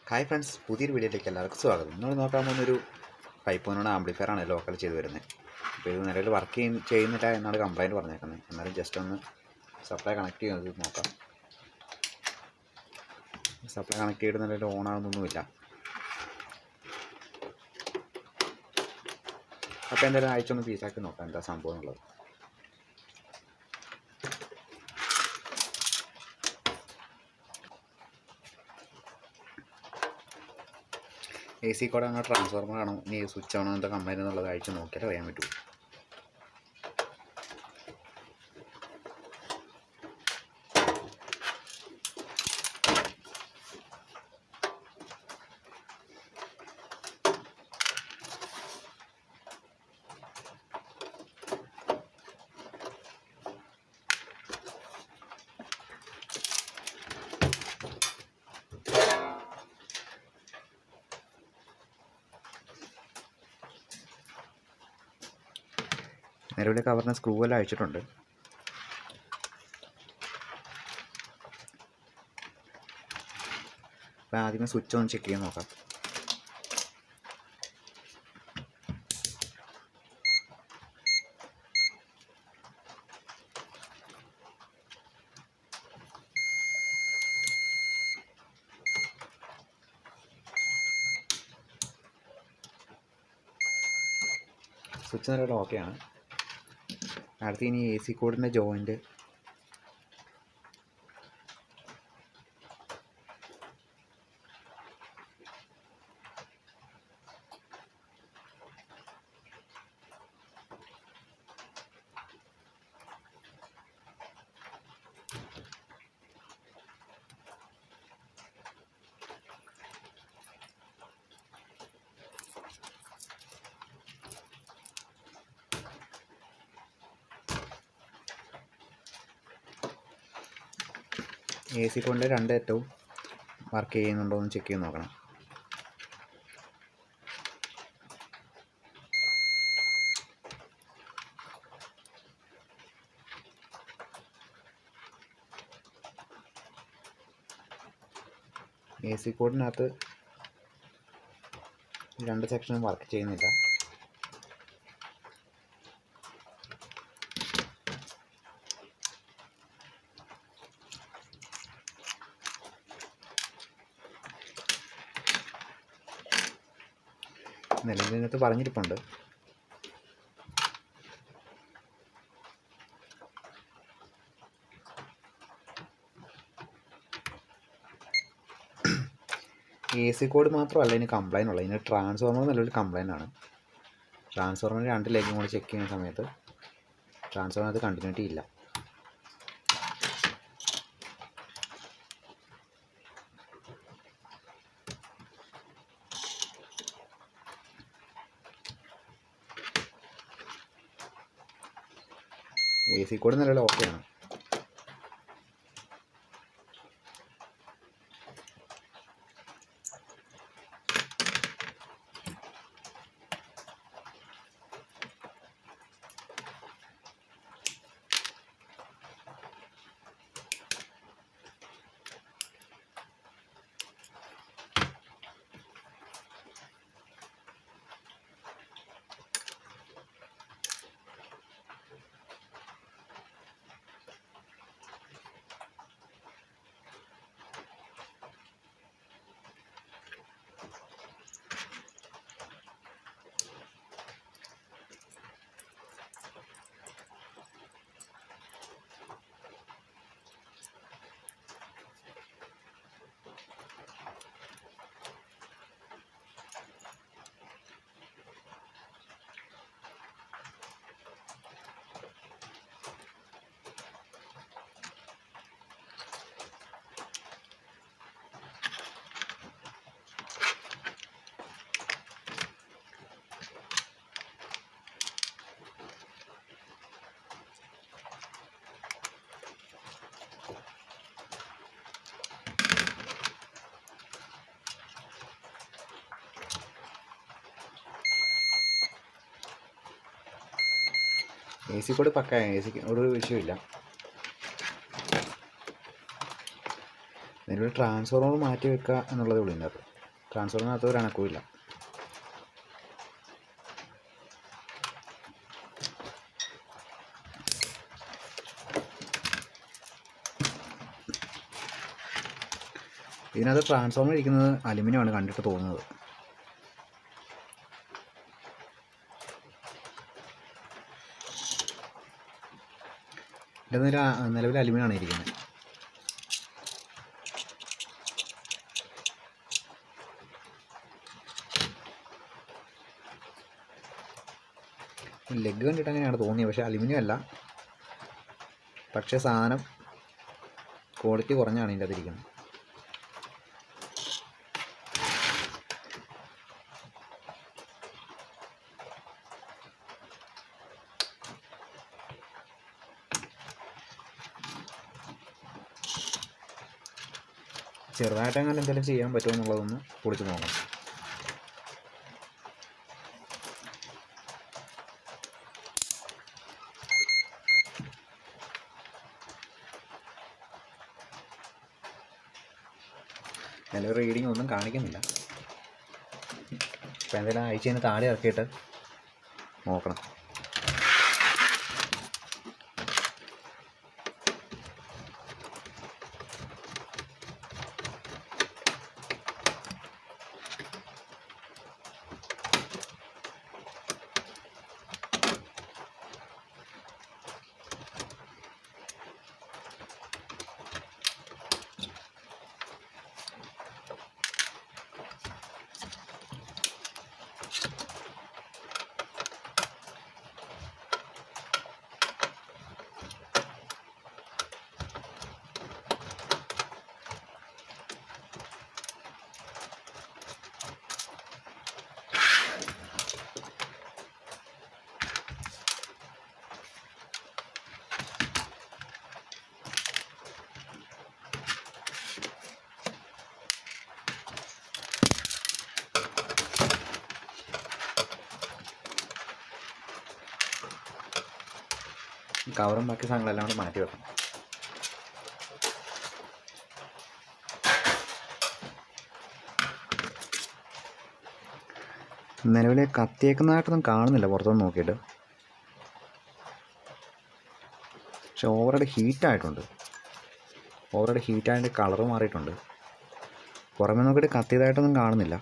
Hi friends, പുതിയൊരു വീഡിയോയിലേക്ക് എല്ലാവർക്കും സ്വാഗതം. നമ്മൾ നോക്കാൻ പോകുന്നൊരു 5.1 ആംപ്ലിഫയർ ആണ് ലോക്കൽ ചെയ്ത് വരുന്നത്. അപ്പോൾ ഇത് നിലവിൽ വർക്ക് ചെയ്യുന്നില്ല എന്നാണ് കംപ്ലയിൻറ്റ് പറഞ്ഞേക്കുന്നത്. എന്നാലും ജസ്റ്റ് ഒന്ന് സപ്ലൈ കണക്ട് ചെയ്യുന്നത് നോക്കാം. സപ്ലൈ കണക്ട് ചെയ്ത് നിലവിൽ ഓൺ ആകുന്നൊന്നുമില്ല. അപ്പോൾ എന്തായാലും അയച്ചൊന്ന് പീസാക്കി നോക്കാം എന്താ സംഭവം എന്നുള്ളത്. എ സി കോഡ് ആണോ ട്രാൻസ്ഫോർമർ ആണോ ഇനി സ്വിച്ച് ആണോ എന്താ കംപ്ലൈൻറ്റ് എന്നുള്ളത് അയച്ച് നോക്കിയാൽ അറിയാൻ പറ്റും. നിലവിലെ കവറിന് സ്ക്രൂ എല്ലാം അഴിച്ചിട്ടുണ്ട്. അപ്പോൾ ആദ്യമേ സ്വിച്ച് ഒന്ന് ചെക്ക് ചെയ്യാൻ നോക്കാം. സ്വിച്ച് നിലവിൽ ഓക്കെയാണ്. അടുത്ത് ഇനി എ സി കോഡിൻ്റെ ജോയിൻ്റ് എ സി കോഡിൻ്റെ രണ്ട് അറ്റവും വർക്ക് ചെയ്യുന്നുണ്ടോ എന്ന് ചെക്ക് ചെയ്ത് നോക്കണം. എ സി കോഡിനകത്ത് രണ്ട് സെക്ഷനും വർക്ക് ചെയ്യുന്നില്ല. നിലവിലിനകത്ത് പറഞ്ഞിരിപ്പുണ്ട്. എ സി കോഡ് മാത്രമല്ല ഇതിന് കംപ്ലൈൻ്റ് ഉള്ളത്. ഇതിന് ട്രാൻസ്ഫോർമർ നല്ലൊരു കംപ്ലൈൻ്റ് ആണ്. ട്രാൻസ്ഫോർമറിന് രണ്ട് ലെഗും കൂടി ചെക്ക് ചെയ്യുന്ന സമയത്ത് ട്രാൻസ്ഫോർമറിനകത്ത് കണ്ടിന്യൂറ്റി ഇല്ല. എ സി കോഡ് നിലവിൽ ഓക്കെയാണ്. എ സി കോഡ് പക്ക, എ സിക്ക് ഒരു വിഷയമില്ല. നിലവിൽ ട്രാൻസ്ഫോർമർ മാറ്റി വെക്കുക എന്നുള്ളതേ ഉള്ളൂ ഇതിനകത്ത്. ട്രാൻസ്ഫോമറിനകത്ത് ഒരു അനക്കവുമില്ല. ഇതിനകത്ത് ട്രാൻസ്ഫോമർ ഇരിക്കുന്നത് അലുമിനിയമാണ് കണ്ടിട്ട് തോന്നുന്നത്. ഇതിൻ്റെ നിലവിൽ അലുമിനിയമാണ് ഇരിക്കുന്നത്. ലെഗ് കണ്ടിട്ട് അങ്ങനെയാണ് തോന്നിയത്, പക്ഷേ അലുമിനിയം അല്ല. പക്ഷേ സാധനം ക്വാളിറ്റി കുറഞ്ഞാണ് ഇതിൻ്റെ അതിരിക്കുന്നത്. ചെറുതായിട്ട് അങ്ങനെ എന്തെങ്കിലും ചെയ്യാൻ പറ്റുമോ എന്നുള്ളതൊന്ന് പൊളിച്ച് നോക്കണം. നിലവിൽ റീഡിങ് ഒന്നും കാണിക്കുന്നില്ല. ഇപ്പം എന്തെങ്കിലും അയച്ചതിന് താഴെ ഇറക്കിയിട്ട് നോക്കണം. കവറും ബാക്കി സാധനങ്ങളെല്ലാം കൂടെ മാറ്റി വെക്കണം. നിലവിൽ കത്തിയേക്കുന്നതായിട്ടൊന്നും കാണുന്നില്ല പുറത്തൊന്നും നോക്കിയിട്ട്. പക്ഷെ ഓവറോടെ ഹീറ്റായിട്ടുണ്ട്. ഓവറോടെ ഹീറ്റായതിൻ്റെ കളറ് മാറിയിട്ടുണ്ട്. പുറമെ നോക്കിയിട്ട് കത്തിയതായിട്ടൊന്നും കാണുന്നില്ല.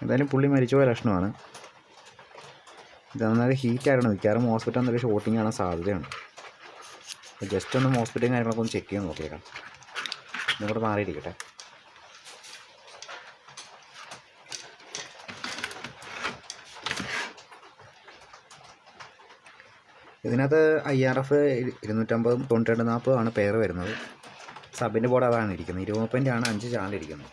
എന്തായാലും പുള്ളി മരിച്ചുപോയ ലക്ഷണമാണ്. ഇത് നന്നായി ഹീറ്റായിട്ടാണ്. മിക്കവാറും ഹോസ്പിറ്റലിൽ നിന്നൊരു ഷോട്ടിങ് കാണാൻ സാധ്യതയാണ്. ജസ്റ്റ് ഒന്ന് ഹോസ്പിറ്റലും കാര്യങ്ങളൊക്കെ ഒന്ന് ചെക്ക് ചെയ്ത് നോക്കിയേക്കാം. ഇങ്ങോട്ട് മാറിയിരിക്കട്ടെ. ഇതിനകത്ത് IRF 250 9240 ആണ് പെയർ വരുന്നത്. സബിൻ്റെ ബോർഡ് അതാണ് ഇരിക്കുന്നത്. 20 ആണ് 5 ചാനൽ ഇരിക്കുന്നത്.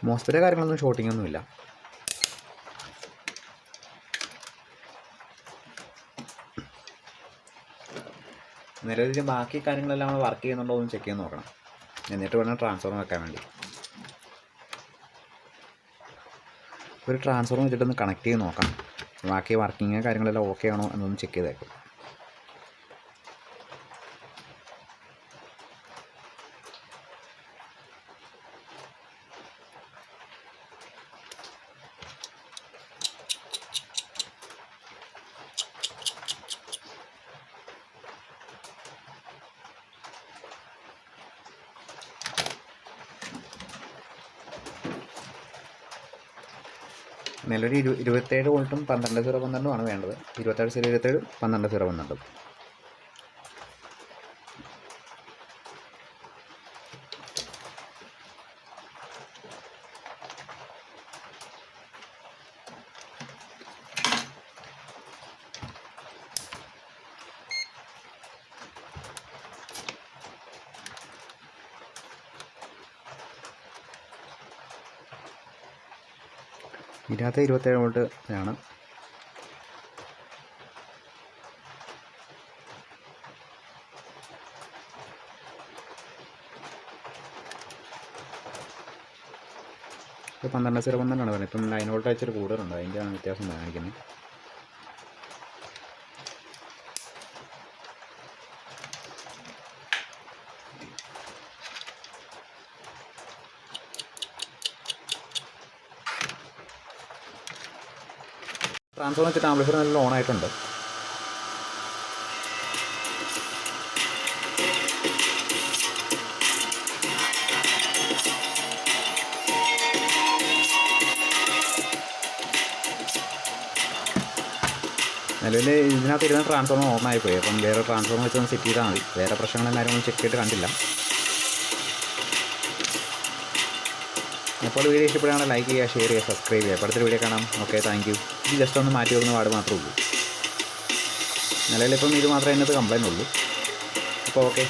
മോസ്ഫെറ്റ് കാര്യങ്ങളൊന്നും ഷോട്ടിംഗ് ഒന്നുമില്ല. നിലവിൽ ബാക്കി കാര്യങ്ങളെല്ലാം നമ്മൾ വർക്ക് ചെയ്യുന്നുണ്ടോ എന്ന് ചെക്ക് ചെയ്ത് നോക്കണം. എന്നിട്ട് വേണം ട്രാൻസ്ഫോർമർ വെക്കാൻ വേണ്ടി. ഒരു ട്രാൻസ്ഫോർമർ വെച്ചിട്ടൊന്ന് കണക്ട് ചെയ്ത് നോക്കാം. ബാക്കി വർക്കിങ് കാര്യങ്ങളെല്ലാം ഓക്കെ ആണോ എന്നൊന്ന് ചെക്ക് ചെയ്തേക്കും. നിലവിൽ 27 വോൾട്ടും 12.012 ആണ് വേണ്ടത്. 27 12.012. ഇതിനകത്ത് 27 വോൾട്ട് ആണ്. ഇപ്പോൾ 12.12 പറയുന്നത്. ഇപ്പം 9 വോൾട്ട് അയച്ചൊരു കൂടുതലുണ്ട്, അതിൻ്റെയാണ് വ്യത്യാസം കാണിക്കുന്നത്. ട്രാൻസ്ഫോർമർ വെച്ചിട്ട് ആംപ്ലിഫയർ നല്ല ഓൺ ആയിട്ടുണ്ട്. നിലവിൽ ഇതിനകത്ത് ഇരുന്ന ട്രാൻസ്ഫോർമർ ഓൺ ആയിപ്പോയി. അപ്പം വേറെ ട്രാൻസ്ഫോർമർ വെച്ചൊന്ന് സെറ്റ് ചെയ്താൽ മതി. വേറെ പ്രശ്നങ്ങളും കാര്യങ്ങളും ചെക്ക് ചെയ്തിട്ട് കണ്ടില്ല. അപ്പോൾ വീഡിയോ ഇഷ്ടപ്പെടുകയാണെങ്കിൽ ലൈക്ക് ചെയ്യുക, ഷെയർ ചെയ്യുക, സബ്സ്ക്രൈബ് ചെയ്യുക. അപ്പോൾ അടുത്തൊരു വീഡിയോ കാണാം. Okay, thank you. ഇത് ജസ്റ്റ് ഒന്ന് മാറ്റി വെക്കുന്ന പാട് മാത്രമേ ഉള്ളൂ. നിലവിലിപ്പം ഇത് മാത്രമേ അതിനകത്ത് കംപ്ലൈൻറ്റ് ഉള്ളൂ. അപ്പോൾ ഓക്കെ.